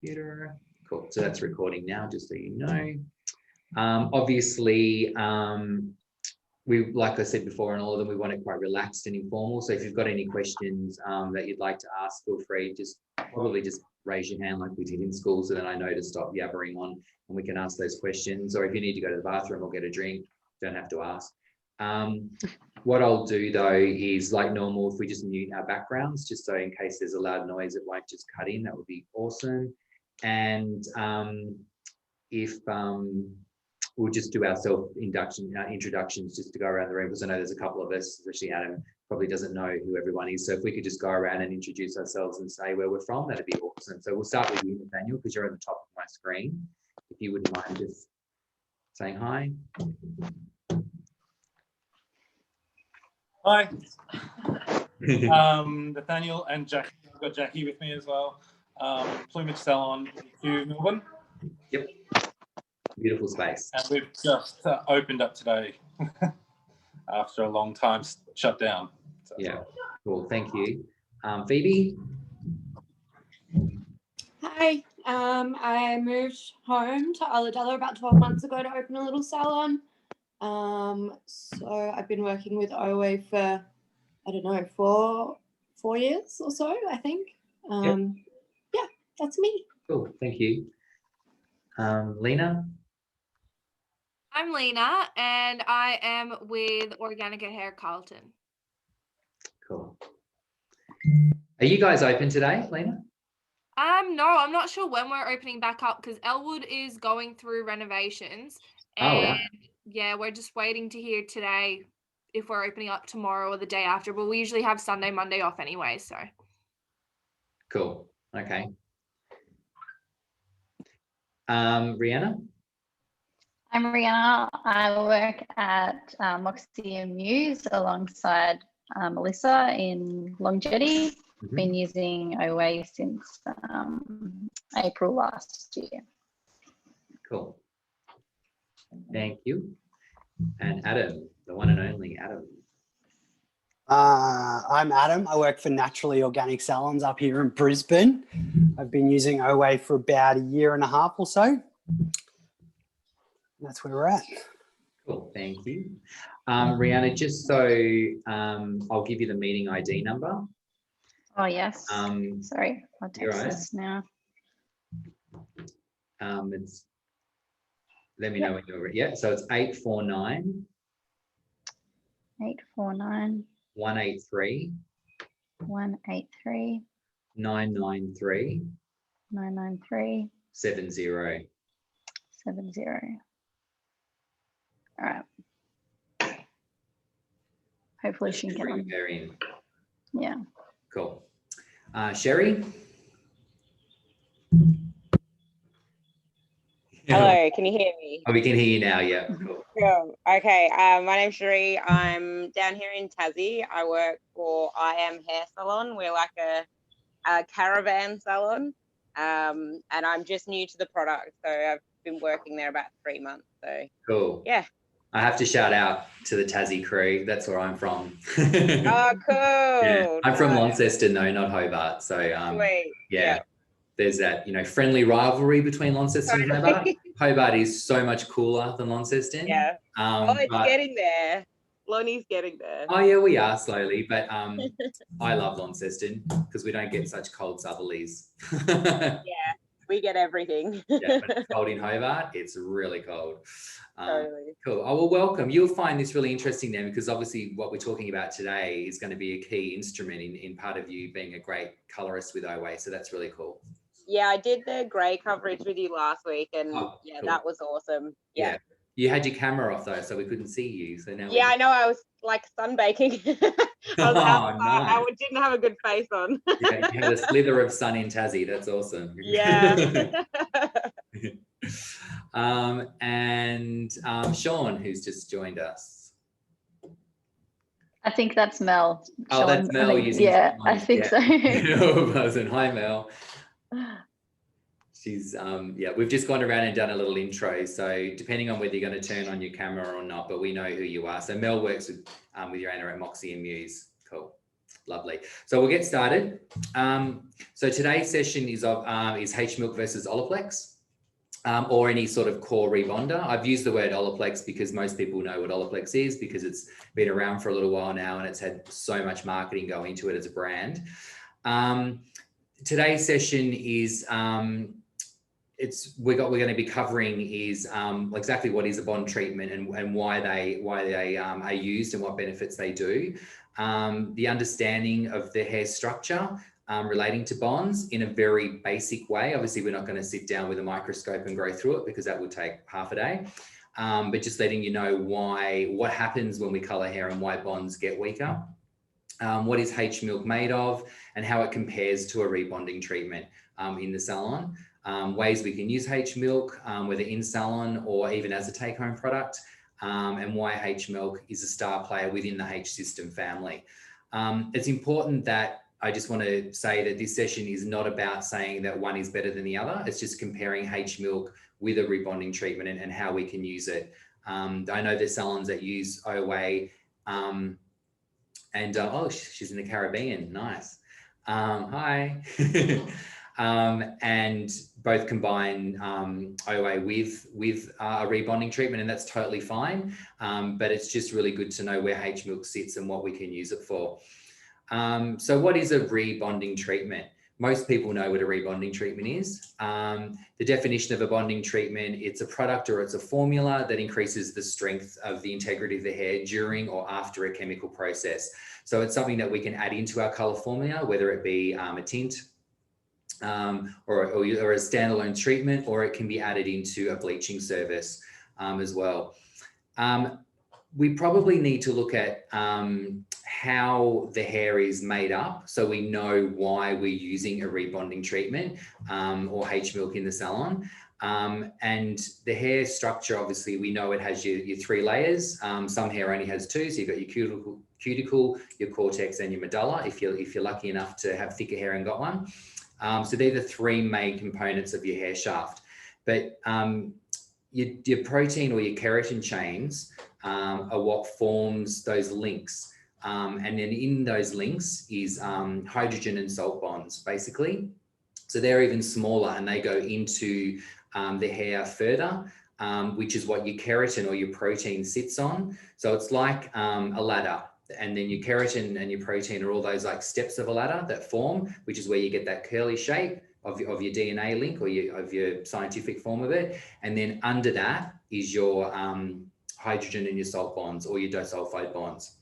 computer. Cool. So that's recording now, just so you know. Obviously, we, like I said before, in all of them, we want it quite relaxed and informal. So if you've got any questions that you'd like to ask, feel free. Just raise your hand like we did in school, so then I know to stop yabbering on and we can ask those questions. Or if you need to go to the bathroom or get a drink, don't have to ask. What I'll do though is, like normal, if we just mute our backgrounds, just so in case there's a loud noise, it won't just cut in. That would be awesome. And if we'll just do our introductions just to go around the room, because I know there's a couple of us, especially Adam probably doesn't know who everyone is. So if we could just go around and introduce ourselves and say where we're from, that'd be awesome. So we'll start with you, Nathaniel, because you're at the top of my screen. If you wouldn't mind just saying hi. Hi. Nathaniel and Jackie. I've got Jackie with me as well. Plumage Salon to Melbourne. Yep. Beautiful space. And we've just opened up today after a long time shut down. So. Yeah, cool. Thank you. Phoebe? Hi. I moved home to Ulladulla about 12 months ago to open a little salon. So I've been working with Oway for, I don't know, four years or so, I think. Yep. Yeah, that's me. Cool, thank you. Lena? I'm Lena, and I am with Organica Hair Carlton. Cool. Are you guys open today, Lena? No, I'm not sure when we're opening back up because Elwood is going through renovations. And right. Yeah, we're just waiting to hear today if we're opening up tomorrow or the day after. But we usually have Sunday, Monday off anyway, so. Cool. Okay. Rihanna? I'm Rihanna. I work at Moxie and Muse alongside Melissa in Longevity. Mm-hmm. Been using Oway since April last year. Cool. Thank you. And Adam, the one and only Adam. I'm Adam. I work for Naturally Organic Salons up here in Brisbane. I've been using Oway for about 1.5 years or so. That's where we're at. Cool, thank you. Rihanna, just so I'll give you the meeting ID number. Oh, yes. Sorry, I'll text this now. Let me know when you're ready. Yeah, so it's 849 183 993 70. All right. Hopefully she can get on. Yeah. Cool. Sherry? Hello, can you hear me? Oh, we can hear you now, yeah. Cool. Cool. Okay, my name's Sheree. I'm down here in Tassie. I work for I Am Hair Salon. We're like a caravan salon, and I'm just new to the product, so I've been working there about 3 months. So cool. Yeah. I have to shout out to the Tassie crew. That's where I'm from. Oh, cool. Yeah. I'm from Launceston though, not Hobart. So Sweet. Yeah. There's that, friendly rivalry between Launceston and Hobart. Hobart is so much cooler than Launceston. Yeah. It's getting there. Lonnie's getting there. Oh yeah, we are slowly, but I love Launceston because we don't get such cold southerlies. Yeah, we get everything. Yeah, when it's cold in Hobart, it's really cold. Totally. Cool. Oh, well, welcome. You'll find this really interesting then, because obviously what we're talking about today is going to be a key instrument in part of you being a great colorist with Oway. So that's really cool. Yeah, I did the grey coverage with you last week, and cool. That was awesome. Yeah. You had your camera off though, so we couldn't see you. So now. Yeah, I know. I was like sunbaking. I didn't have a good face on. Yeah, you had a slither of sun in Tassie. That's awesome. Yeah. And Sean, who's just joined us. I think that's Mel. Oh, Sean, that's Mel. Yeah, I think so. Hi, Mel. She's we've just gone around and done a little intro, so depending on whether you're going to turn on your camera or not, but we know who you are. So Mel works with your Anna at Moxie and Muse. Cool. Lovely. So we'll get started. So today's session is Hmilk versus Olaplex. Or any sort of core rebonder. I've used the word Olaplex because most people know what Olaplex is because it's been around for a little while now and it's had so much marketing go into it as a brand. Today's session is we're going to be covering is exactly what is a bond treatment and why they are used and what benefits they do. The understanding of the hair structure. Relating to bonds in a very basic way. Obviously, we're not going to sit down with a microscope and go through it because that would take half a day. But just letting you know what happens when we color hair and why bonds get weaker. What is Hmilk made of and how it compares to a rebonding treatment in the salon. Ways we can use Hmilk, whether in salon or even as a take-home product, and why Hmilk is a star player within the H system family. It's important that I just want to say that this session is not about saying that one is better than the other. It's just comparing Hmilk with a rebonding treatment and how we can use it. I know there's salons that use Oway oh, she's in the Caribbean. Nice. Hi. And both combine Oway with a rebonding treatment, and that's totally fine. But it's just really good to know where Hmilk sits and what we can use it for. So what is a rebonding treatment? Most people know what a rebonding treatment is. The definition of a bonding treatment, it's a product or it's a formula that increases the strength of the integrity of the hair during or after a chemical process. So it's something that we can add into our color formula, whether it be a tint or a standalone treatment, or it can be added into a bleaching service as well. We probably need to look at how the hair is made up so we know why we're using a rebonding treatment or Hmilk in the salon. And the hair structure, obviously, we know it has your 3 layers. Some hair only has 2, so you've got your cuticle, your cortex, and your medulla, if you're lucky enough to have thicker hair and got one. So they're the 3 main components of your hair shaft. But your protein or your keratin chains are what forms those links. And then in those links is hydrogen and salt bonds, basically. So they're even smaller and they go into the hair further, which is what your keratin or your protein sits on. So it's like a ladder. And then your keratin and your protein are all those like steps of a ladder that form, which is where you get that curly shape of your DNA link or of your scientific form of it. And then under that is your hydrogen and your salt bonds or your disulfide bonds.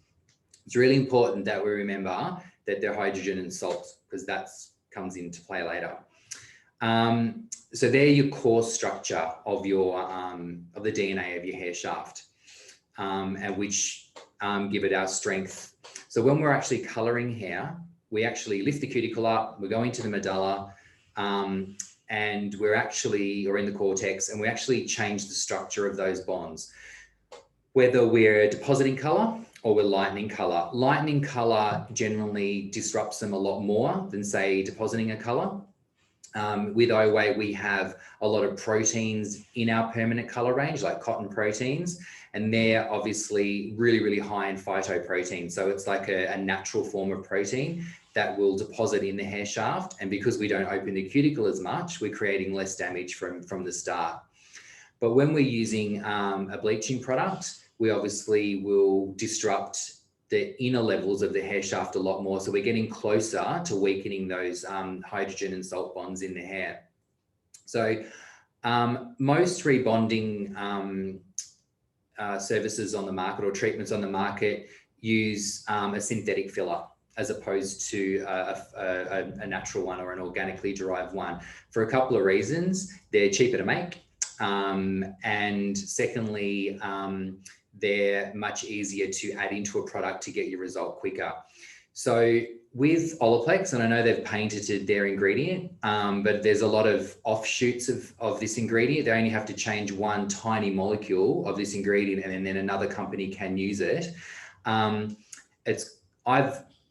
It's really important that we remember that they're hydrogen and salt because that comes into play later. So they're your core structure of your of the DNA of your hair shaft, and which give it our strength. So when we're actually coloring hair, we actually lift the cuticle up, we go into the medulla, and we're actually, or in the cortex, and we actually change the structure of those bonds. Whether we're depositing color or we're lightening color. Lightening color generally disrupts them a lot more than, say, depositing a color. With Oway, we have a lot of proteins in our permanent color range, like cotton proteins, and they're obviously really, really high in phytoprotein. So it's like a natural form of protein that will deposit in the hair shaft. And because we don't open the cuticle as much, we're creating less damage from the start. But when we're using a bleaching product, we obviously will disrupt the inner levels of the hair shaft a lot more. So we're getting closer to weakening those hydrogen and salt bonds in the hair. So most rebonding services on the market or treatments on the market use a synthetic filler as opposed to a natural one or an organically derived one for a couple of reasons. They're cheaper to make. And secondly, they're much easier to add into a product to get your result quicker. So with Olaplex, and I know they've patented their ingredient, but there's a lot of offshoots of this ingredient. They only have to change one tiny molecule of this ingredient and then another company can use it. I've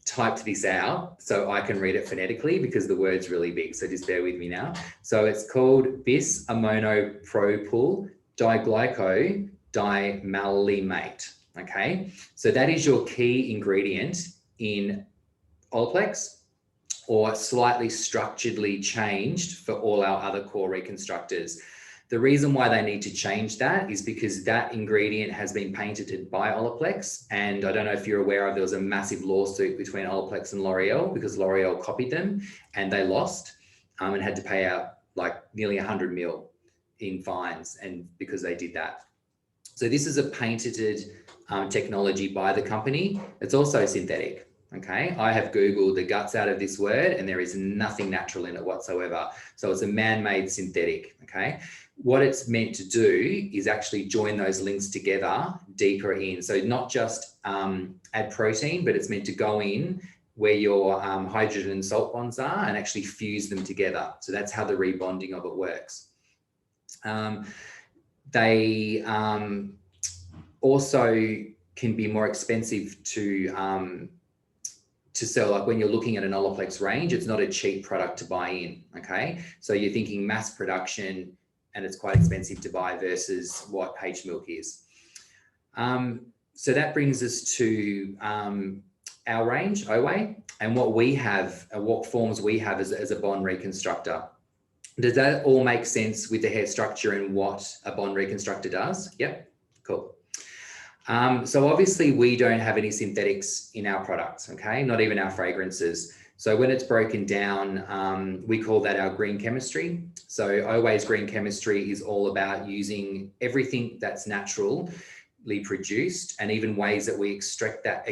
typed this out so I can read it phonetically because the word's really big. So just bear with me now. So it's called bis-aminopropyl diglycodimalymate. Okay, so that is your key ingredient in Olaplex, or slightly structurally changed for all our other core reconstructors. The reason why they need to change that is because that ingredient has been patented by Olaplex. And I don't know if you're aware of, there was a massive lawsuit between Olaplex and L'Oreal because L'Oreal copied them and they lost and had to pay out like nearly 100 mil in fines, and because they did that. So this is a patented technology by the company. It's also synthetic. Okay, I have Googled the guts out of this word and there is nothing natural in it whatsoever. So it's a man-made synthetic. Okay, what it's meant to do is actually join those links together deeper in. So not just add protein, but it's meant to go in where your hydrogen and salt bonds are and actually fuse them together. So that's how the rebonding of it works. They also can be more expensive to sell. Like when you're looking at an Olaplex range, it's not a cheap product to buy in, okay? So you're thinking mass production and it's quite expensive to buy versus what Hmilk is. So that brings us to our range, Oway, and what we have, what forms we have as a bond reconstructor. Does that all make sense with the hair structure and what a bond reconstructor does? Yep, cool. So obviously we don't have any synthetics in our products, okay? Not even our fragrances. So when it's broken down, we call that our green chemistry. So Oway's green chemistry is all about using everything that's naturally produced and even ways that we extract that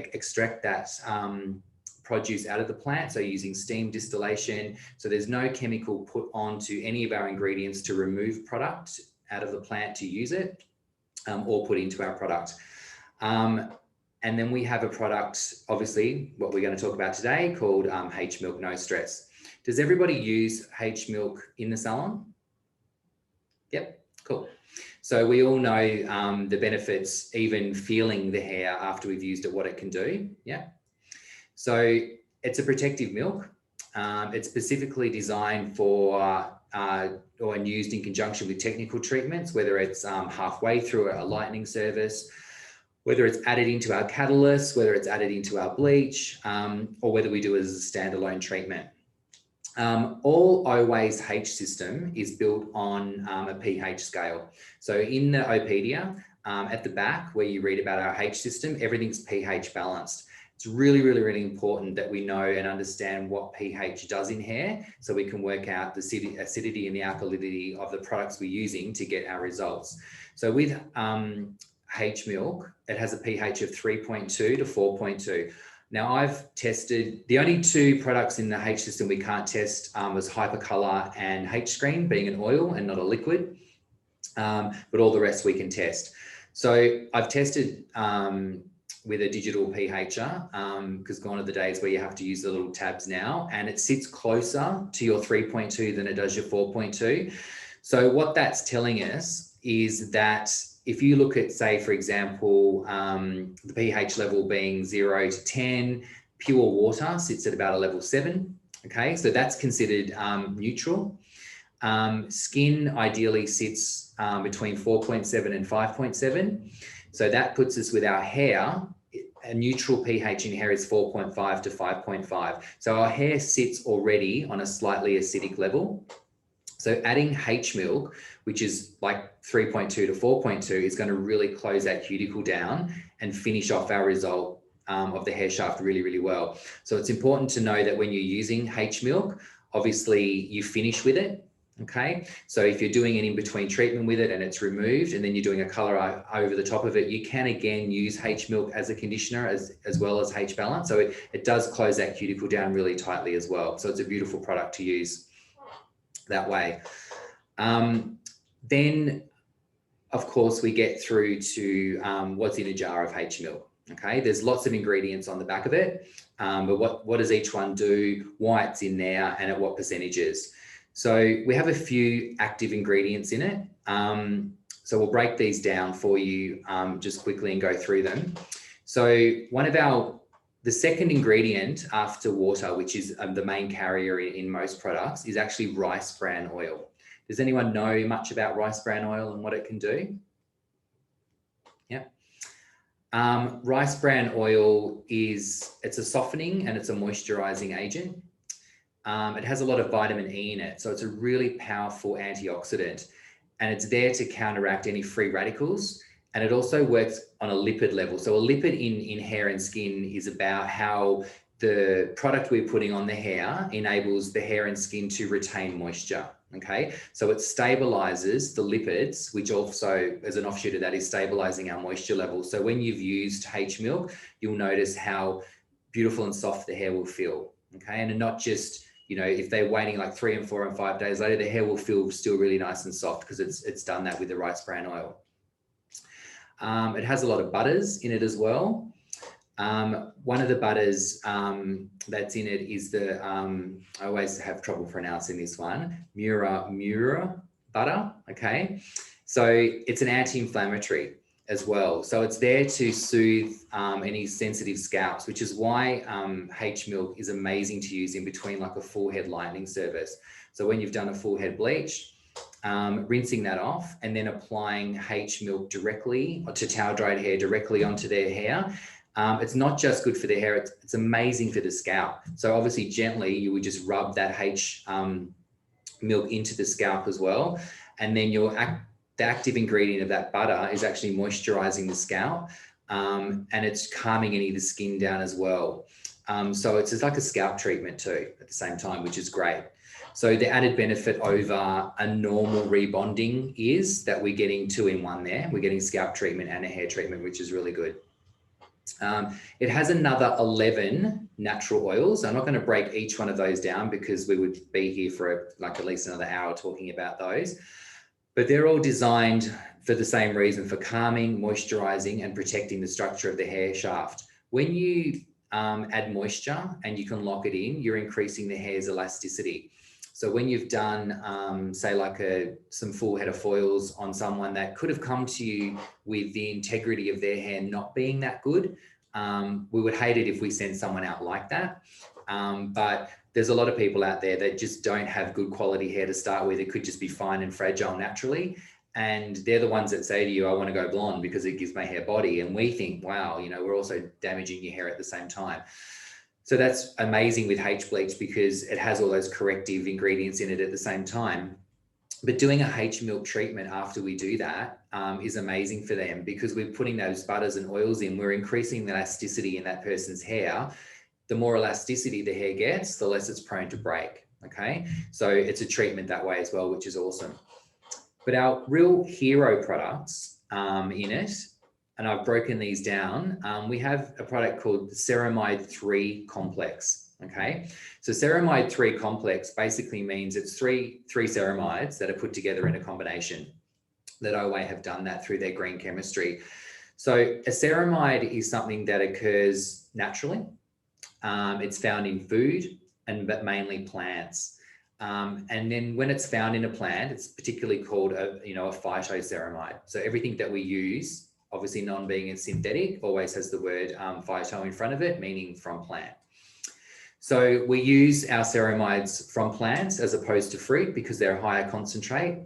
produce out of the plant. So using steam distillation. So there's no chemical put onto any of our ingredients to remove product out of the plant to use it or put into our product. And then we have a product, obviously, what we're going to talk about today called Hmilk No Stress. Does everybody use Hmilk in the salon? Yep, cool. So we all know the benefits, even feeling the hair after we've used it, what it can do. Yeah. So it's a protective milk. It's specifically designed for or used in conjunction with technical treatments, whether it's halfway through a lightening service, whether it's added into our catalyst, whether it's added into our bleach, or whether we do it as a standalone treatment. All Oway's H system is built on a pH scale. So in the Opedia, at the back where you read about our H system, everything's pH balanced. It's really, really, really important that we know and understand what pH does in hair so we can work out the acidity and the alkalinity of the products we're using to get our results. So with Hmilk, it has a pH of 3.2 to 4.2. Now I've tested, the only two products in the H system we can't test was Hypercolor and H-Screen, being an oil and not a liquid, but all the rest we can test. So I've tested with a digital pHer, because gone are the days where you have to use the little tabs now, and it sits closer to your 3.2 than it does your 4.2. So what that's telling us is that if you look at, say, for example, the pH level being 0 to 10, pure water sits at about a level 7. Okay, so that's considered neutral. Skin ideally sits between 4.7 and 5.7. So that puts us with our hair, a neutral pH in hair is 4.5 to 5.5. So our hair sits already on a slightly acidic level. So adding Hmilk, which is like 3.2 to 4.2, is going to really close that cuticle down and finish off our result of the hair shaft really, really well. So it's important to know that when you're using Hmilk, obviously you finish with it. Okay, so if you're doing an in-between treatment with it and it's removed and then you're doing a color over the top of it, you can again use Hmilk as a conditioner as well as H-Balance. So it does close that cuticle down really tightly as well. So it's a beautiful product to use that way. Then, of course, we get through to what's in a jar of Hmilk. Okay, there's lots of ingredients on the back of it, but what does each one do, why it's in there, and at what percentages? So we have a few active ingredients in it. So we'll break these down for you just quickly and go through them. So the second ingredient after water, which is the main carrier in most products, is actually rice bran oil. Does anyone know much about rice bran oil and what it can do? Yeah. Rice bran oil it's a softening and it's a moisturizing agent. It has a lot of vitamin E in it, so it's a really powerful antioxidant, and it's there to counteract any free radicals. And it also works on a lipid level. So a lipid in hair and skin is about how the product we're putting on the hair enables the hair and skin to retain moisture. Okay, so it stabilizes the lipids, which also, as an offshoot of that, is stabilizing our moisture level. So when you've used Hmilk, you'll notice how beautiful and soft the hair will feel. Okay, and not just, you know, if they're waiting like 3 and 4 and 5 days later, the hair will feel still really nice and soft because it's done that with the rice bran oil. It has a lot of butters in it as well. One of the butters that's in it is the, I always have trouble pronouncing this one, Mura butter, okay? So it's an anti-inflammatory as well. So it's there to soothe any sensitive scalps, which is why Hmilk is amazing to use in between like a full head lightening service. So when you've done a full head bleach, rinsing that off and then applying Hmilk directly to towel dried hair directly onto their hair. It's not just good for the hair, it's amazing for the scalp. So obviously gently, you would just rub that Hmilk into the scalp as well. And then the active ingredient of that butter is actually moisturizing the scalp, and it's calming any of the skin down as well. So it's just like a scalp treatment too at the same time, which is great. So the added benefit over a normal rebonding is that we're getting 2 in 1 there. We're getting scalp treatment and a hair treatment, which is really good. It has another 11 natural oils. I'm not going to break each one of those down because we would be here for like at least another hour talking about those. But they're all designed for the same reason, for calming, moisturizing, and protecting the structure of the hair shaft. When you add moisture and you can lock it in, you're increasing the hair's elasticity. So when you've done, say like some full head of foils on someone that could have come to you with the integrity of their hair not being that good, we would hate it if we send someone out like that. But there's a lot of people out there that just don't have good quality hair to start with. It could just be fine and fragile naturally. And they're the ones that say to you, I want to go blonde because it gives my hair body. And we think, wow, you know, we're also damaging your hair at the same time. So that's amazing with H-Bleach because it has all those corrective ingredients in it at the same time. But doing a Hmilk treatment after we do that is amazing for them because we're putting those butters and oils in. We're increasing the elasticity in that person's hair. The more elasticity the hair gets, the less it's prone to break, okay? So it's a treatment that way as well, which is awesome. But our real hero products in it, and I've broken these down, we have a product called the Ceramide 3 Complex, okay? So Ceramide 3 Complex basically means it's three ceramides that are put together in a combination that Oway have done that through their green chemistry. So a ceramide is something that occurs naturally. It's found in food but mainly plants. And then when it's found in a plant, it's particularly called a phytoceramide. So everything that we use, obviously non being synthetic, always has the word phyto in front of it, meaning from plant. So we use our ceramides from plants as opposed to fruit because they're a higher concentrate,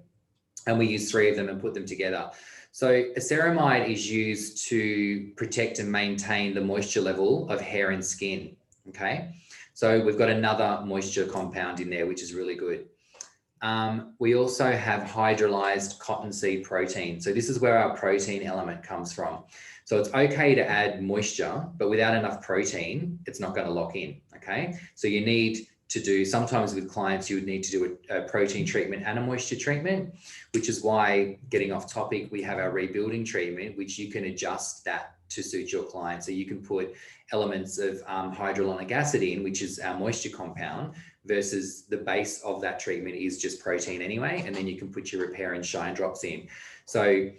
and we use 3 of them and put them together. So a ceramide is used to protect and maintain the moisture level of hair and skin, okay? So we've got another moisture compound in there, which is really good. We also have hydrolyzed cottonseed protein. So this is where our protein element comes from. So it's okay to add moisture, but without enough protein, it's not going to lock in, okay? So you need to do, sometimes with clients, you would need to do a protein treatment and a moisture treatment, which is why, getting off topic, we have our rebuilding treatment, which you can adjust that to suit your client. So you can put elements of hyaluronic acid in, which is our moisture compound, versus the base of that treatment is just protein anyway. And then you can put your repair and shine drops in. So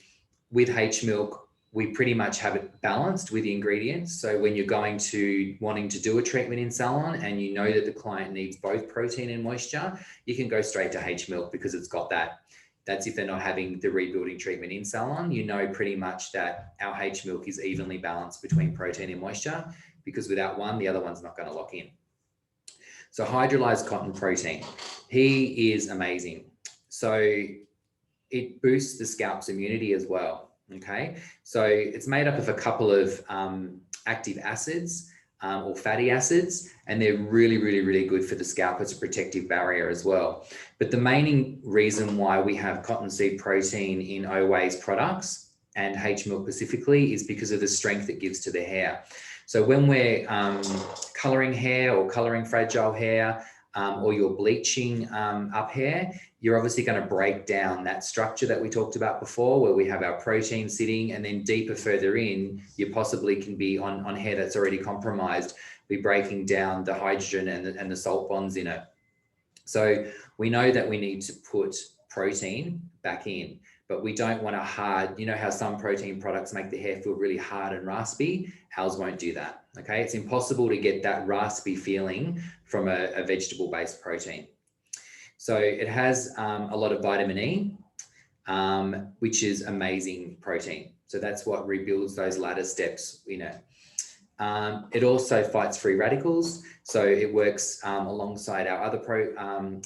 with Hmilk, we pretty much have it balanced with the ingredients. So when you're wanting to do a treatment in salon and you know that the client needs both protein and moisture, you can go straight to Hmilk because it's got that. That's if they're not having the rebuilding treatment in salon, you know pretty much that our Hmilk is evenly balanced between protein and moisture, because without one, the other one's not going to lock in. So hydrolyzed cotton protein, he is amazing. So it boosts the scalp's immunity as well. Okay, so it's made up of a couple of active acids or fatty acids, and they're really, really, really good for the scalp as a protective barrier as well. But the main reason why we have cottonseed protein in Oway's products and Hmilk specifically is because of the strength it gives to the hair. So when we're colouring hair or colouring fragile hair, or you're bleaching up hair, you're obviously going to break down that structure that we talked about before, where we have our protein sitting, and then deeper further in, you possibly can be on hair that's already compromised, be breaking down the hydrogen and the salt bonds in it. So we know that we need to put protein back in, but we don't want a hard, you know how some protein products make the hair feel really hard and raspy? Ours won't do that, okay? It's impossible to get that raspy feeling from a vegetable-based protein. So it has a lot of vitamin E, which is amazing protein. So that's what rebuilds those ladder steps, you know. It also fights free radicals. So it works alongside our other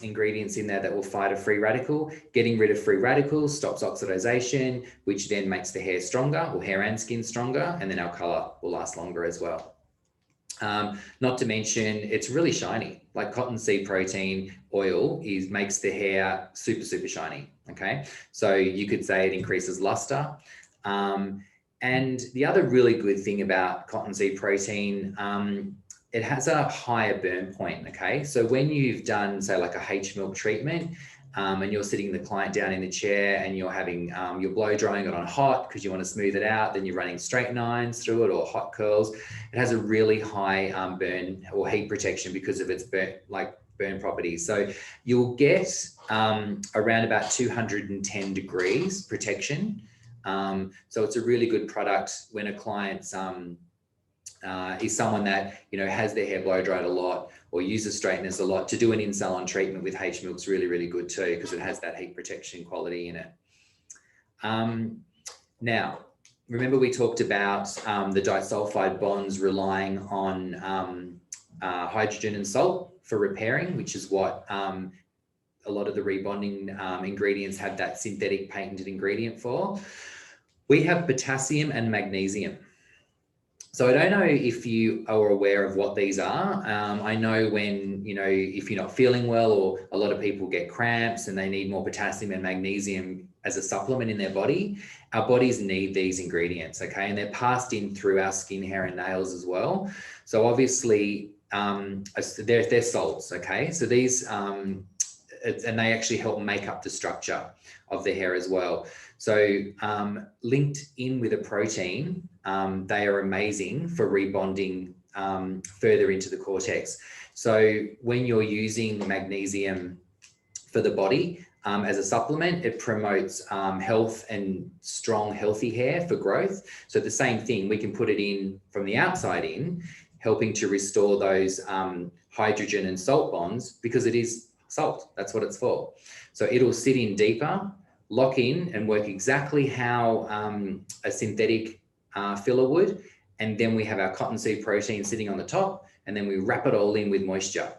ingredients in there that will fight a free radical. Getting rid of free radicals stops oxidization, which then makes the hair stronger, or hair and skin stronger, and then our color will last longer as well. Not to mention, it's really shiny. Like cottonseed protein oil makes the hair super, super shiny, okay? So you could say it increases luster. And the other really good thing about cottonseed protein, it has a higher burn point, okay? So when you've done, say, like a Hmilk treatment, and you're sitting the client down in the chair and you're having, you're blow drying it on hot because you want to smooth it out, then you're running straight irons through it or hot curls. It has a really high burn or heat protection because of its burn properties. So you'll get around about 210 degrees protection. So it's a really good product when a client is someone that, you know, has their hair blow dried a lot or uses straighteners a lot. To do an in-salon treatment with Hmilk is really, really good too, because it has that heat protection quality in it. Now, remember we talked about the disulfide bonds relying on hydrogen and salt for repairing, which is what a lot of the rebonding ingredients have that synthetic patented ingredient for. We have potassium and magnesium. So I don't know if you are aware of what these are. I know when, you know, if you're not feeling well, or a lot of people get cramps and they need more potassium and magnesium as a supplement in their body, our bodies need these ingredients, okay? And they're passed in through our skin, hair and nails as well. So obviously they're salts, okay? So these, and they actually help make up the structure of the hair as well. So linked in with a protein, they are amazing for rebonding further into the cortex. So when you're using magnesium for the body as a supplement, it promotes health and strong, healthy hair for growth. So the same thing, we can put it in from the outside in, helping to restore those hydrogen and salt bonds, because it is salt. That's what it's for. So it'll sit in deeper, lock in and work exactly how a synthetic filler would. And then we have our cottonseed protein sitting on the top, and then we wrap it all in with moisture.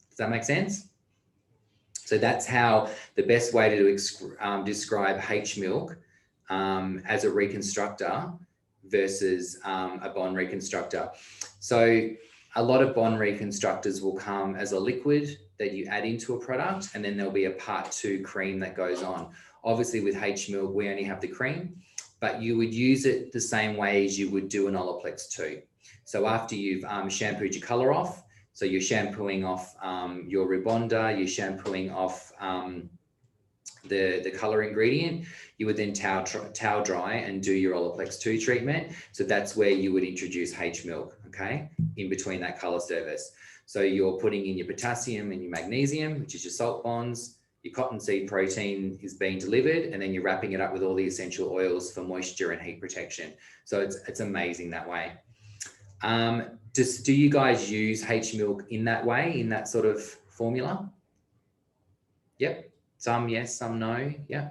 Does that make sense? So that's how the best way to describe Hmilk as a reconstructor versus a bond reconstructor. So a lot of bond reconstructors will come as a liquid that you add into a product, and then there'll be a part 2 cream that goes on. Obviously with Hmilk, we only have the cream, but you would use it the same way as you would do an Olaplex too. So after you've shampooed your color off, so you're shampooing off your rebonder, you're shampooing off the color ingredient, you would then towel dry and do your Olaplex 2 treatment. So that's where you would introduce Hmilk, okay, in between that color service. So you're putting in your potassium and your magnesium, which is your salt bonds. Your cottonseed protein is being delivered, and then you're wrapping it up with all the essential oils for moisture and heat protection. So it's amazing that way. Do you guys use Hmilk in that way, in that sort of formula? Yep. Some yes, some no. Yeah.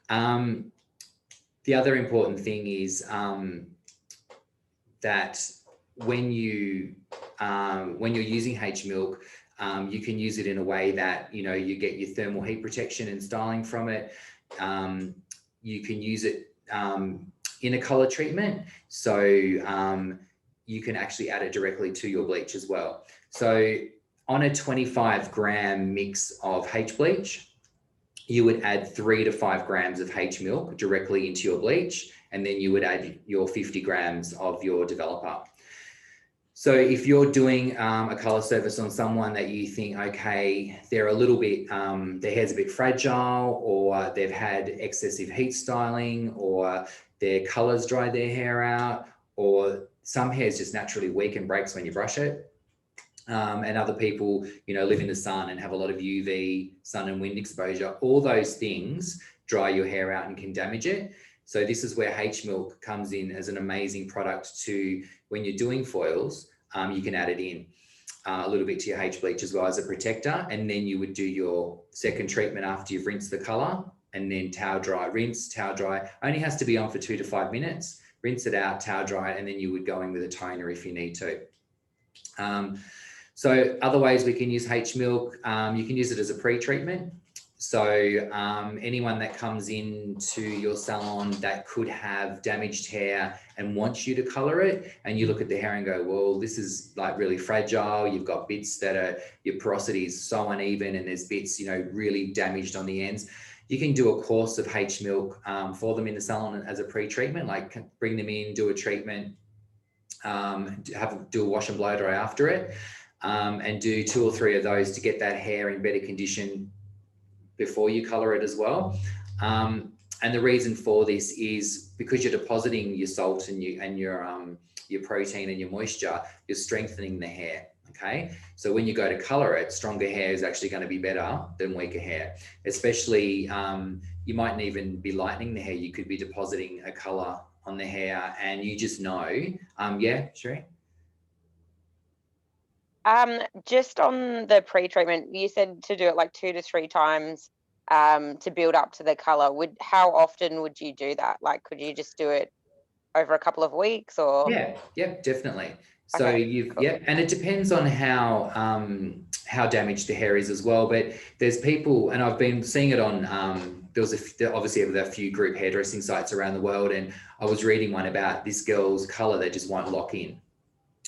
The other important thing is that when you're using Hmilk, you can use it in a way that, you get your thermal heat protection and styling from it. You can use it in a color treatment. So you can actually add it directly to your bleach as well. So on a 25-gram mix of H bleach, you would add 3 to 5 grams of Hmilk directly into your bleach, and then you would add your 50 grams of your developer. So if you're doing a color surface on someone that you think, okay, they're a little bit, their hair's a bit fragile, or they've had excessive heat styling, or their colors dry their hair out, or some hair's just naturally weak and breaks when you brush it. And other people, live in the sun and have a lot of UV, sun and wind exposure. All those things dry your hair out and can damage it. So this is where Hmilk comes in as an amazing product to, when you're doing foils, you can add it in a little bit to your H bleach as well as a protector. And then you would do your second treatment after you've rinsed the color, and then towel dry, rinse, towel dry. Only has to be on for 2 to 5 minutes. Rinse it out, towel dry it, and then you would go in with a toner if you need to. So other ways we can use Hmilk, you can use it as a pre-treatment. So anyone that comes into your salon that could have damaged hair and wants you to color it, and you look at the hair and go, well, this is like really fragile. You've got bits that are, your porosity is so uneven, and there's bits, really damaged on the ends. You can do a course of Hmilk for them in the salon as a pre-treatment, like bring them in, do a treatment, do a wash and blow dry after it. And do 2 or 3 of those to get that hair in better condition before you color it as well. And the reason for this is because you're depositing your salt and your protein and your moisture, you're strengthening the hair. Okay, so when you go to color it, stronger hair is actually going to be better than weaker hair. Especially, you mightn't even be lightening the hair. You could be depositing a color on the hair, and you just know. Yeah, Sheree? Just on the pre-treatment, you said to do it like 2 to 3 times to build up to the color. How often would you do that? Like, could you just do it over a couple of weeks, or? Yeah, definitely. So Okay, cool. and it depends on how damaged the hair is as well. But there's people, and I've been seeing it on, obviously a few group hairdressing sites around the world, and I was reading one about this girl's color that just won't lock in.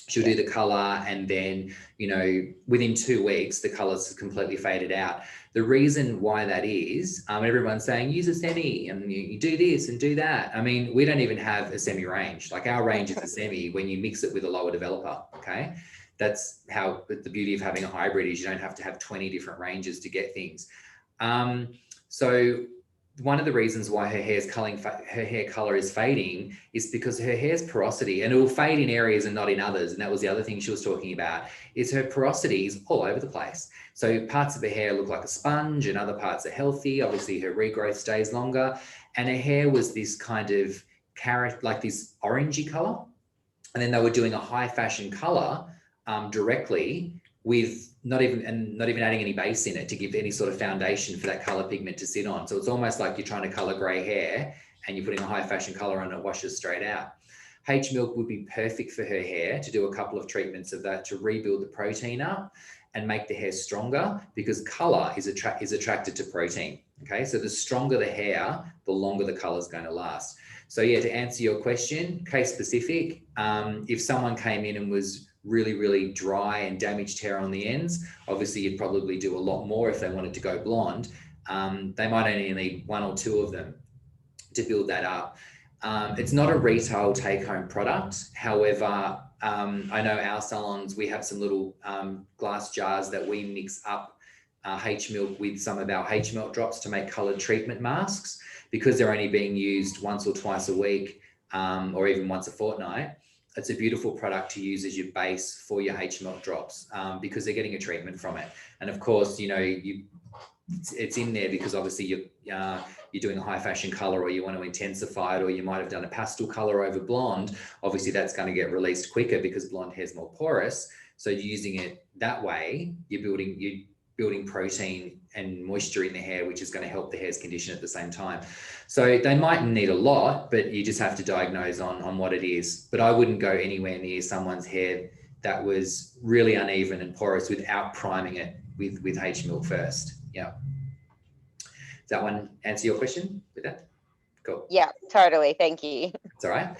She'll do the color, and then, within 2 weeks, the color's completely faded out. The reason why that is, everyone's saying, use a semi, and you do this and do that. I mean, we don't even have a semi range. Like, our range is a semi when you mix it with a lower developer, okay? That's how the beauty of having a hybrid is. You don't have to have 20 different ranges to get things. So one of the reasons why her hair color is fading is because her hair's porosity, and it will fade in areas and not in others. And that was the other thing she was talking about, is her porosity is all over the place. So parts of her hair look like a sponge and other parts are healthy. Obviously her regrowth stays longer, and her hair was this kind of carrot, like this orangey color. And then they were doing a high fashion color directly with not even adding any base in it to give any sort of foundation for that color pigment to sit on. So it's almost like you're trying to color gray hair and you're putting a high fashion color on, it washes straight out. Hmilk would be perfect for her hair to do a couple of treatments of that to rebuild the protein up and make the hair stronger, because color is attracted to protein. Okay, so the stronger the hair, the longer the color is going to last. So yeah, to answer your question, case specific, if someone came in and was really, really dry and damaged hair on the ends, obviously you'd probably do a lot more if they wanted to go blonde. They might only need 1 or 2 of them to build that up. It's not a retail take-home product. However, I know our salons, we have some little glass jars that we mix up Hmilk with some of our Hmilk drops to make coloured treatment masks, because they're only being used once or twice a week or even once a fortnight. It's a beautiful product to use as your base for your Hmilk drops because they're getting a treatment from it. And of course, it's in there because obviously you're doing a high fashion color, or you want to intensify it, or you might have done a pastel color over blonde. Obviously that's going to get released quicker because blonde hair is more porous. So using it that way, you're building protein and moisture in the hair, which is going to help the hair's condition at the same time. So they mightn't need a lot, but you just have to diagnose on what it is. But I wouldn't go anywhere near someone's hair that was really uneven and porous without priming it with Hmilk first. Yeah. Does that one answer your question with that? Cool. Yeah, totally. Thank you. It's all right.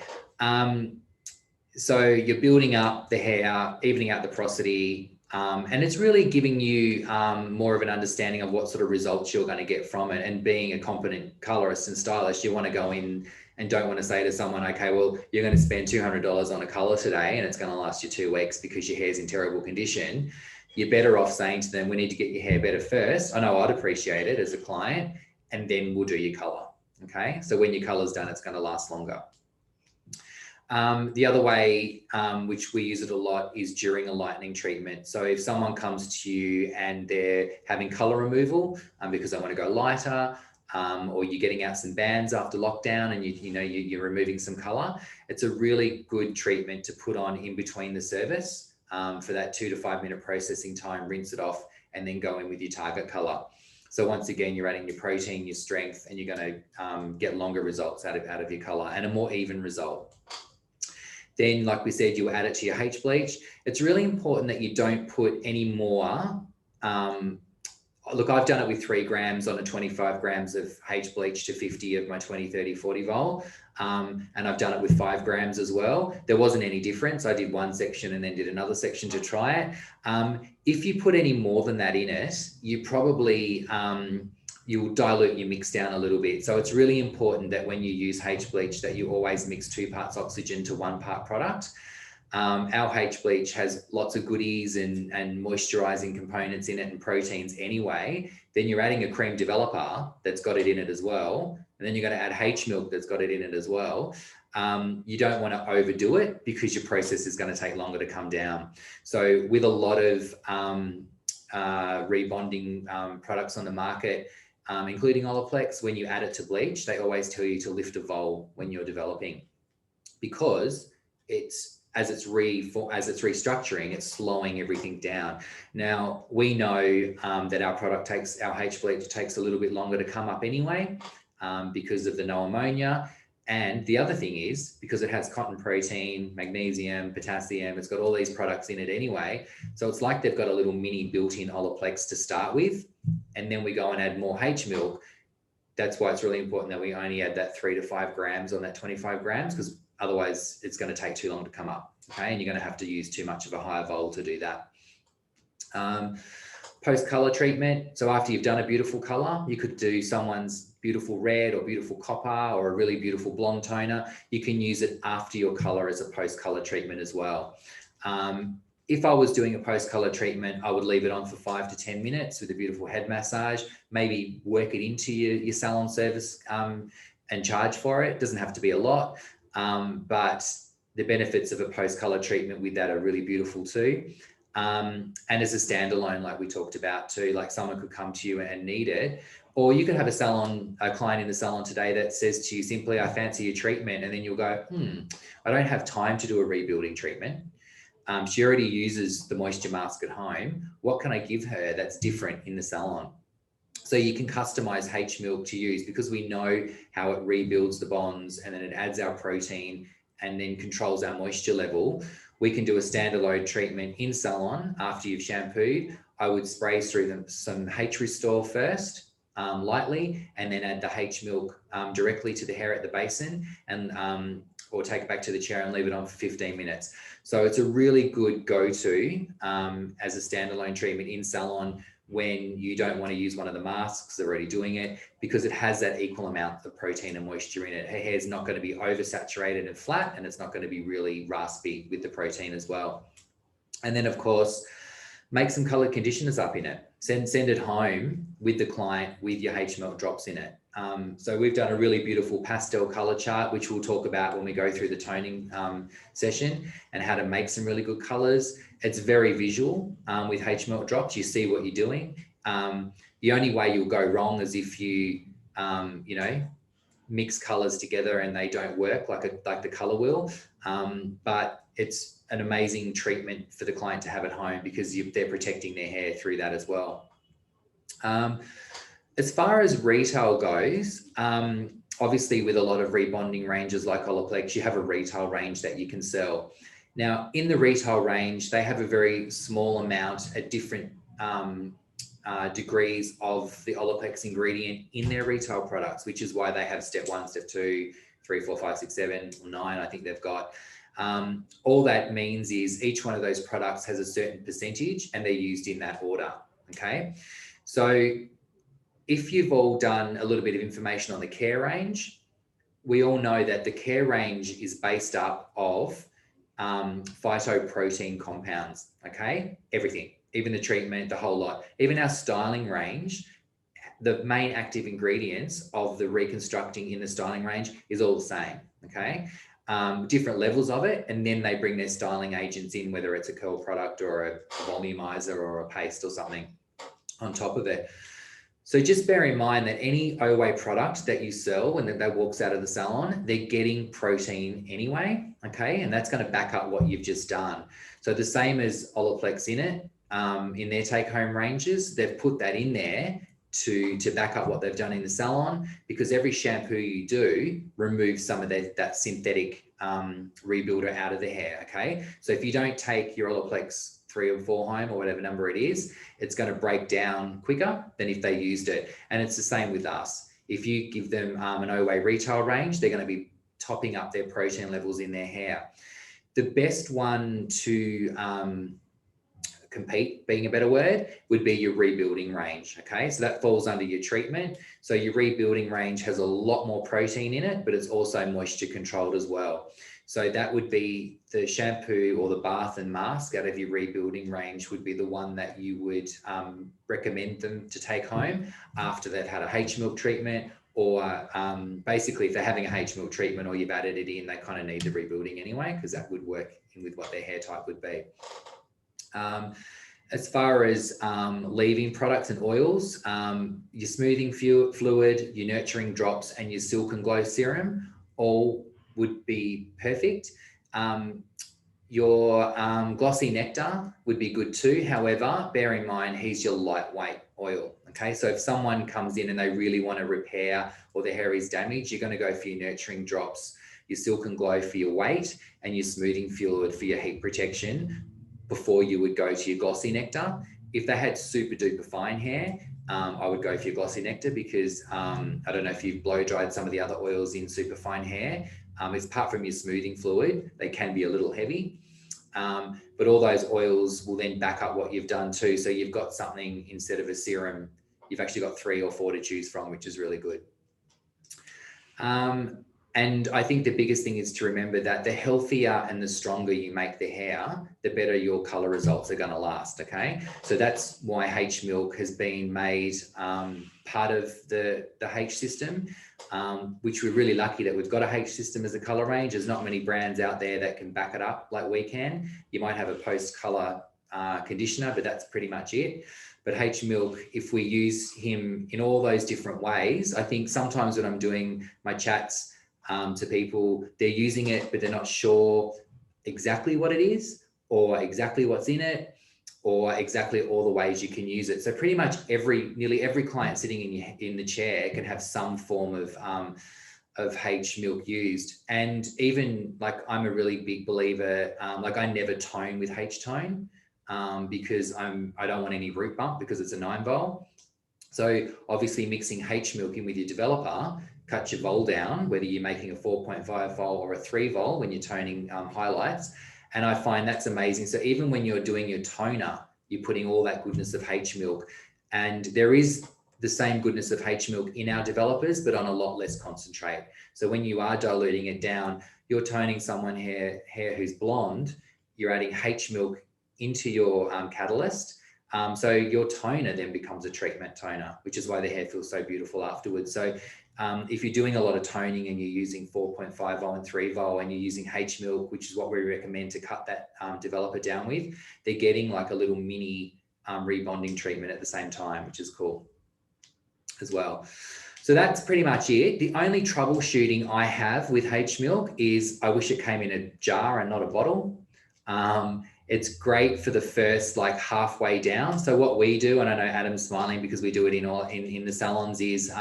So you're building up the hair, evening out the porosity, and it's really giving you more of an understanding of what sort of results you're going to get from it. And being a competent colorist and stylist, you want to go in and don't want to say to someone, okay, well, you're going to spend $200 on a color today and it's going to last you 2 weeks because your hair's in terrible condition. You're better off saying to them, we need to get your hair better first. I know I'd appreciate it as a client, and then we'll do your color. Okay, so when your color's done, it's going to last longer. The other way, which we use it a lot, is during a lightening treatment. So if someone comes to you and they're having color removal because they want to go lighter, or you're getting out some bands after lockdown and you're removing some color, it's a really good treatment to put on in between the service for that 2 to 5 minute processing time, rinse it off, and then go in with your target color. So once again, you're adding your protein, your strength, and you're going to get longer results out of your color and a more even result. Then, like we said, you add it to your H bleach. It's really important that you don't put any more. Look, I've done it with 3 grams on a 25 grams of H bleach to 50 of my 20, 30, 40 vol. And I've done it with 5 grams as well. There wasn't any difference. I did one section and then did another section to try it. If you put any more than that in it, you probably, you'll dilute your mix down a little bit. So it's really important that when you use H bleach that you always mix 2 parts oxygen to 1 part product. Our H bleach has lots of goodies and moisturizing components in it and proteins anyway. Then you're adding a cream developer that's got it in it as well. And then you're going to add Hmilk that's got it in it as well. You don't want to overdo it because your process is going to take longer to come down. So with a lot of rebonding products on the market, including Olaplex, when you add it to bleach, they always tell you to lift a vol when you're developing, because as it's restructuring, it's slowing everything down. Now, we know that our H bleach takes a little bit longer to come up anyway, because of the no ammonia. And the other thing is, because it has cotton protein, magnesium, potassium, it's got all these products in it anyway. So it's like they've got a little mini built-in Olaplex to start with. And then we go and add more Hmilk. That's why it's really important that we only add that 3 to 5 grams on that 25 grams, because otherwise it's going to take too long to come up. Okay. And you're going to have to use too much of a higher vol to do that. Post-color treatment. So after you've done a beautiful color, you could do someone's beautiful red or beautiful copper or a really beautiful blonde toner. You can use it after your color as a post-color treatment as well. If I was doing a post-color treatment, I would leave it on for 5 to 10 minutes with a beautiful head massage, maybe work it into your salon service and charge for it. It doesn't have to be a lot, but the benefits of a post-color treatment with that are really beautiful too. And as a standalone, like we talked about too, like someone could come to you and need it, or you could have a client in the salon today that says to you simply, I fancy your treatment. And then you'll go, I don't have time to do a rebuilding treatment. She already uses the moisture mask at home. What can I give her that's different in the salon? So you can customize Hmilk to use, because we know how it rebuilds the bonds and then it adds our protein and then controls our moisture level. We can do a standalone treatment in salon after you've shampooed. I would spray through some H Restore first, lightly, and then add the Hmilk directly to the hair at the basin, and or take it back to the chair and leave it on for 15 minutes. So it's a really good go-to as a standalone treatment in salon when you don't want to use one of the masks, they're already doing it, because it has that equal amount of protein and moisture in it. Her hair's not going to be oversaturated and flat, and it's not going to be really raspy with the protein as well. And then of course, make some colored conditioners up in it. Send it home with the client with your Hmilk drops in it. So we've done a really beautiful pastel color chart, which we'll talk about when we go through the toning session, and how to make some really good colors. It's very visual with Hmilk drops. You see what you're doing. The only way you'll go wrong is if you, mix colors together and they don't work like the color wheel. But it's an amazing treatment for the client to have at home, because they're protecting their hair through that as well. As far as retail goes, obviously with a lot of rebonding ranges like Olaplex, you have a retail range that you can sell. Now in the retail range, they have a very small amount at different degrees of the Olaplex ingredient in their retail products, which is why they have step 1, step 2, 3, 4, 5, 6, 7, or 9, I think they've got. All that means is each one of those products has a certain percentage and they're used in that order, okay? So if you've all done a little bit of information on the care range, we all know that the care range is based up of phytoprotein compounds, okay? Everything, even the treatment, the whole lot. Even our styling range, the main active ingredients of the reconstructing in the styling range is all the same, okay? Different levels of it, and then they bring their styling agents in, whether it's a curl product or a volumizer or a paste or something on top of it. So just bear in mind that any Oway product that you sell when that walks out of the salon, they're getting protein anyway, okay? And that's going to back up what you've just done. So the same as Olaplex in it, in their take-home ranges, they've put that in there to back up what they've done in the salon, because every shampoo you do removes some of that synthetic rebuilder out of the hair, okay? So if you don't take your Olaplex 3 or 4 home or whatever number it is, it's going to break down quicker than if they used it. And it's the same with us. If you give them an Oway retail range, they're going to be topping up their protein levels in their hair. The best one to compete, being a better word, would be your rebuilding range, okay? So that falls under your treatment. So your rebuilding range has a lot more protein in it, but it's also moisture controlled as well. So that would be the shampoo or the bath and mask out of your rebuilding range would be the one that you would recommend them to take home after they've had a Hmilk treatment, or basically if they're having a Hmilk treatment or you've added it in, they kind of need the rebuilding anyway, because that would work in with what their hair type would be. As far as leave-in products and oils, your smoothing fluid, your nurturing drops, and your Silk and Glow serum all would be perfect. Your glossy nectar would be good too. However, bear in mind, he's your lightweight oil. Okay, so if someone comes in and they really want to repair or their hair is damaged, you're going to go for your nurturing drops, your Silk and Glow for your weight, and your smoothing fluid for your heat protection before you would go to your glossy nectar. If they had super duper fine hair, I would go for your glossy nectar, because I don't know if you've blow dried some of the other oils in super fine hair. Apart from your smoothing fluid, they can be a little heavy. But all those oils will then back up what you've done too. So you've got something, instead of a serum, you've actually got 3 or 4 to choose from, which is really good. And I think the biggest thing is to remember that the healthier and the stronger you make the hair, the better your color results are going to last, okay? So that's why Hmilk has been made part of the H system, which we're really lucky that we've got a H system as a color range. There's not many brands out there that can back it up like we can. You might have a post-color conditioner, but that's pretty much it. But Hmilk, if we use him in all those different ways, I think sometimes when I'm doing my chats to people, they're using it, but they're not sure exactly what it is or exactly what's in it or exactly all the ways you can use it. So pretty much nearly every client sitting in the chair can have some form of Hmilk used. And even like, I'm a really big believer, like I never tone with H-tone because I don't want any root bump because it's a 9-vol. So obviously mixing Hmilk in with your developer, cut your vol down, whether you're making a 4.5 vol or a 3 vol when you're toning highlights. And I find that's amazing. So even when you're doing your toner, you're putting all that goodness of Hmilk, and there is the same goodness of Hmilk in our developers, but on a lot less concentrate. So when you are diluting it down, you're toning someone hair who's blonde, you're adding Hmilk into your catalyst. So your toner then becomes a treatment toner, which is why the hair feels so beautiful afterwards. So if you're doing a lot of toning and you're using 4.5 vol and 3 vol and you're using Hmilk, which is what we recommend to cut that developer down with, they're getting like a little mini rebonding treatment at the same time, which is cool as well. So that's pretty much it. The only troubleshooting I have with Hmilk is I wish it came in a jar and not a bottle. It's great for the first like halfway down. So what we do, and I know Adam's smiling because we do it in the salons, is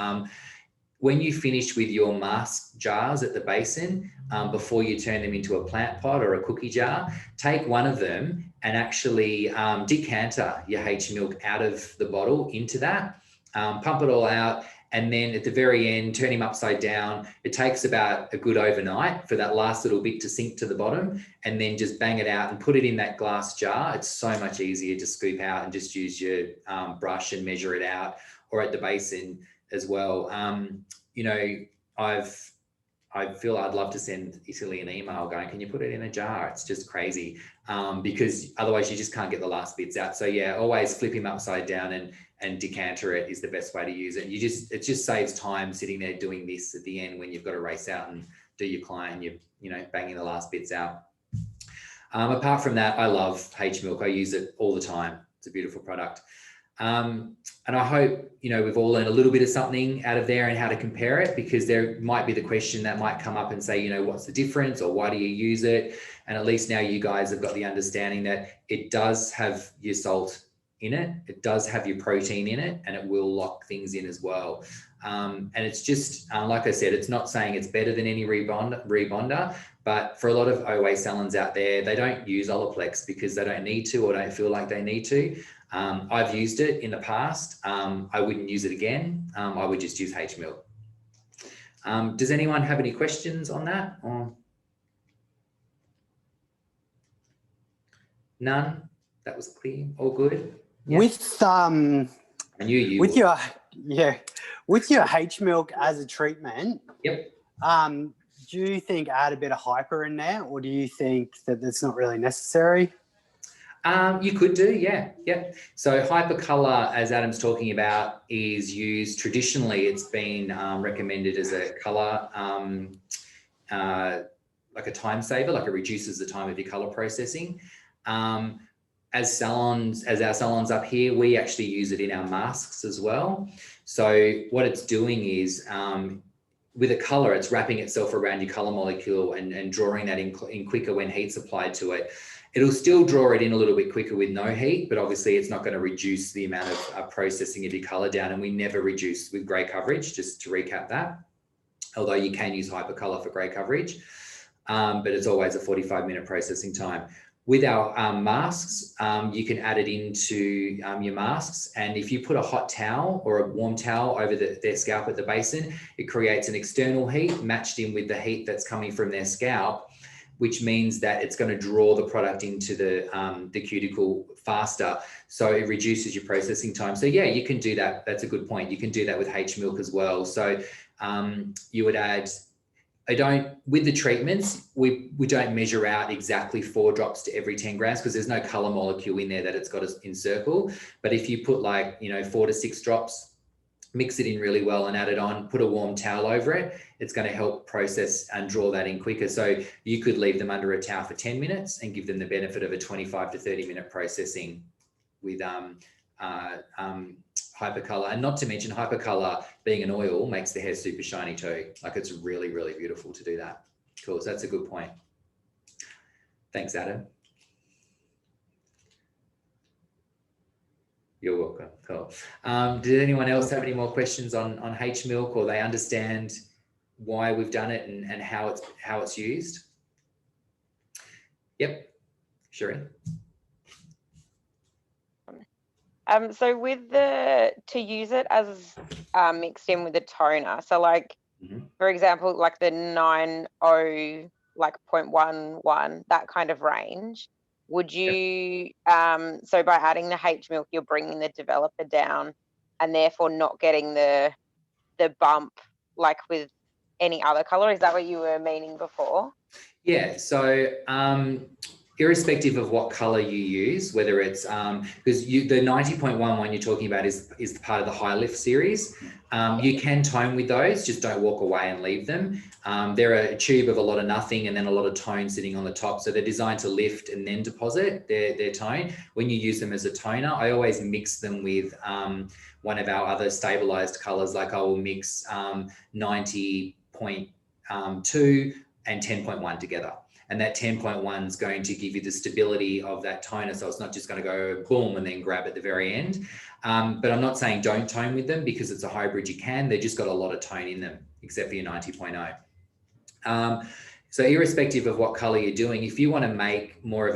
when you finish with your mask jars at the basin, before you turn them into a plant pot or a cookie jar, take one of them and actually decanter your Hmilk out of the bottle into that, pump it all out, and then at the very end, turn him upside down. It takes about a good overnight for that last little bit to sink to the bottom, and then just bang it out and put it in that glass jar. It's so much easier to scoop out and just use your brush and measure it out, or at the basin as well. You know, I feel I'd love to send Italy an email going, can you put it in a jar? It's just crazy, because otherwise you just can't get the last bits out. So yeah, always flip him upside down and decanter it is the best way to use it. It just saves time sitting there doing this at the end when you've got to race out and do your client, you know, banging the last bits out. Apart from that, I love Hmilk. I use it all the time. It's a beautiful product. And I hope, you know, we've all learned a little bit of something out of there and how to compare it, because there might be the question that might come up and say, you know, what's the difference, or why do you use it? And at least now you guys have got the understanding that it does have your salt in it, it does have your protein in it, and it will lock things in as well. And it's just, like I said, it's not saying it's better than any rebonder, but for a lot of Oway salons out there, they don't use Olaplex because they don't need to or don't feel like they need to. I've used it in the past. I wouldn't use it again. I would just use Hmilk. Does anyone have any questions on that? None? That was clear. All good? Yeah. With I knew you with would. your Hmilk as a treatment, Yep. do you think add a bit of hyper in there, or do you think that that's not really necessary? You could do, yeah. So hypercolor, as Adam's talking about, is used traditionally. It's been recommended as a color, like a time saver, like it reduces the time of your color processing. As our salons up here, we actually use it in our masks as well. So what it's doing is, with a color, it's wrapping itself around your color molecule and drawing that in quicker when heat's applied to it. It'll still draw it in a little bit quicker with no heat, but obviously it's not going to reduce the amount of processing of your color down. And we never reduce with gray coverage, just to recap that. Although you can use hypercolor for gray coverage, but it's always a 45-minute processing time. With our masks, you can add it into your masks. And if you put a hot towel or a warm towel over their scalp at the basin, it creates an external heat matched in with the heat that's coming from their scalp, which means that it's going to draw the product into the cuticle faster. So it reduces your processing time. So yeah, you can do that. That's a good point. You can do that with Hmilk as well. So you would add, with the treatments, we don't measure out exactly 4 drops to every 10 grams because there's no color molecule in there that it's got to encircle. But if you put 4 to 6 drops, mix it in really well and add it on, put a warm towel over it, it's going to help process and draw that in quicker. So you could leave them under a towel for 10 minutes and give them the benefit of a 25 to 30-minute processing with hypercolor. And not to mention hypercolor being an oil makes the hair super shiny too. Like it's really, really beautiful to do that. Cool, so that's a good point. Thanks, Adam. You're welcome. Cool. Did anyone else have any more questions on Hmilk, or they understand why we've done it and how it's used? Yep, Sherry. So with to use it as mixed in with the toner, so for example, like the 90, like 0.11, that kind of range, would you, so by adding the Hmilk, you're bringing the developer down and therefore not getting the bump like with any other color? Is that what you were meaning before? Yeah, so irrespective of what color you use, whether it's because the 90.1 one you're talking about is part of the high lift series. You can tone with those, just don't walk away and leave them. They're a tube of a lot of nothing and then a lot of tone sitting on the top. So they're designed to lift and then deposit their tone. When you use them as a toner, I always mix them with one of our other stabilized colors. Like I will mix 90.2 and 10.1 together. And that 10.1 is going to give you the stability of that toner. So it's not just going to go boom and then grab at the very end. But I'm not saying don't tone with them, because it's a hybrid, you can. They've just got a lot of tone in them, except for your 90.0. So irrespective of what color you're doing, if you want to make more of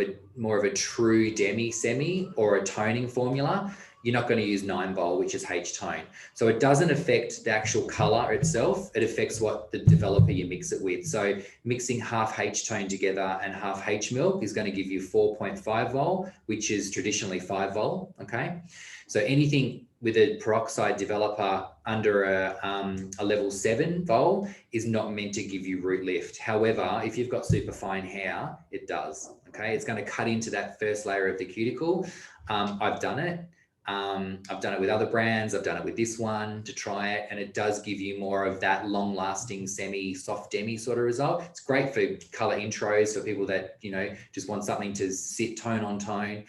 a true demi-semi or a toning formula, you're not going to use 9-vol, which is H-tone. So it doesn't affect the actual color itself. It affects what the developer you mix it with. So mixing half H-tone together and half Hmilk is going to give you 4.5-vol, which is traditionally 5-vol. Okay. So anything with a peroxide developer under a level 7-vol is not meant to give you root lift. However, if you've got super fine hair, it does. Okay. It's going to cut into that first layer of the cuticle. I've done it. I've done it with other brands. I've done it with this one to try it, and it does give you more of that long-lasting semi-soft demi sort of result. It's great for color intros for people that, you know, just want something to sit tone on tone.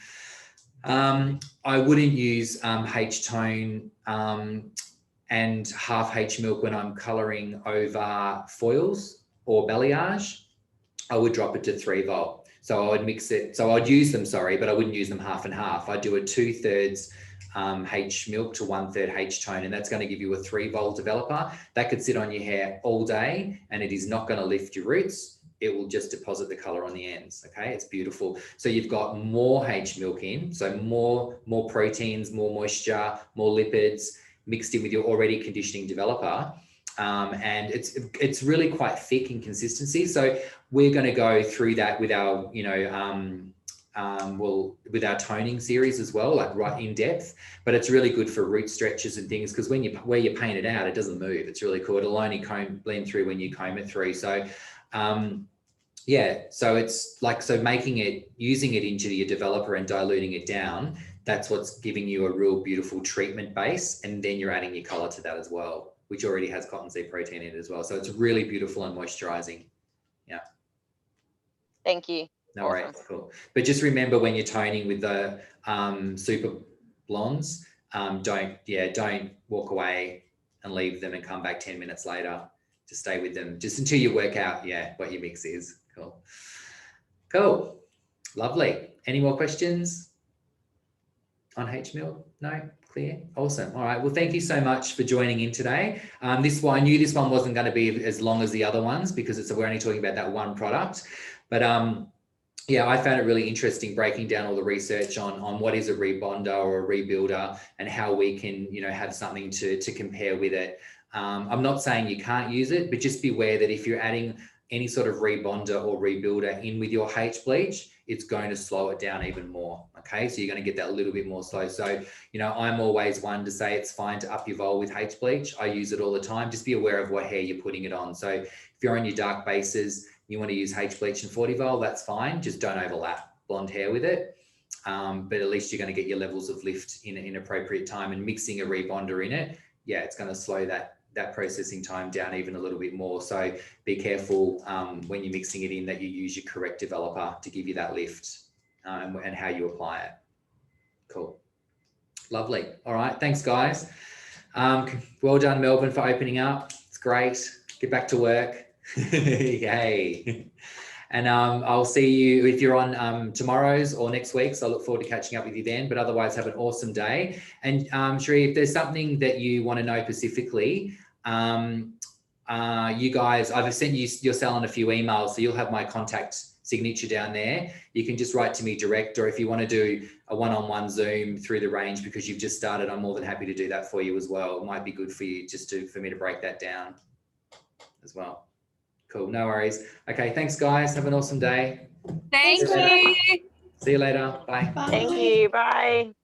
I wouldn't use H-tone and half Hmilk when I'm coloring over foils or balayage. I would drop it to 3-vol. So I would mix it. So I'd use them, sorry, but I wouldn't use them half and half. I'd do a 2/3 Hmilk to 1/3 H-tone, and that's going to give you a 3-vol developer. That could sit on your hair all day, and it is not going to lift your roots. It will just deposit the color on the ends. Okay, it's beautiful. So you've got more Hmilk in, so more proteins, more moisture, more lipids mixed in with your already conditioning developer. And it's really quite thick in consistency. So we're going to go through that with our, you know, with our toning series as well, like right in depth. But it's really good for root stretches and things, because where you paint it out, it doesn't move. It's really cool. It'll only blend through when you comb it through. So yeah, so it's like, so using it into your developer and diluting it down, that's what's giving you a real beautiful treatment base. And then you're adding your color to that as well, which already has cottonseed protein in it as well. So it's really beautiful and moisturizing. Yeah. Thank you. No worries, cool. But just remember, when you're toning with the super blondes, don't walk away and leave them and come back 10 minutes later. To stay with them just until you work out, what your mix is. Cool. Lovely. Any more questions on Hmilk? No? Clear? Awesome. All right. Well, thank you so much for joining in today. I knew this one wasn't going to be as long as the other ones, because we're only talking about that one product. But I found it really interesting breaking down all the research on what is a rebonder or a rebuilder, and how we can, you know, have something to compare with it. I'm not saying you can't use it, but just beware that if you're adding any sort of rebonder or rebuilder in with your H bleach, it's going to slow it down even more. Okay, so you're going to get that a little bit more slow. So, you know, I'm always one to say it's fine to up your vol with H bleach. I use it all the time. Just be aware of what hair you're putting it on. So if you're on your dark bases, you want to use H bleach and 40 vol, that's fine. Just don't overlap blonde hair with it. But at least you're going to get your levels of lift in appropriate time, and mixing a rebonder in it, it's going to slow that processing time down even a little bit more. So be careful when you're mixing it in that you use your correct developer to give you that lift, and how you apply it. Cool. Lovely. All right. Thanks, guys. Well done, Melbourne, for opening up. It's great. Get back to work. Yay. And I'll see you if you're on tomorrow's or next week. So I look forward to catching up with you then. But otherwise, have an awesome day. And Sheree, if there's something that you want to know specifically, you guys, I've sent you your salon a few emails, so you'll have my contact signature down there. You can just write to me direct, or if you want to do a one-on-one Zoom through the range because you've just started, I'm more than happy to do that for you as well. It might be good for you for me to break that down as well. Cool, no worries. Okay, thanks guys. Have an awesome day. Thank you. See you later. Bye. Bye. Thank you. Bye.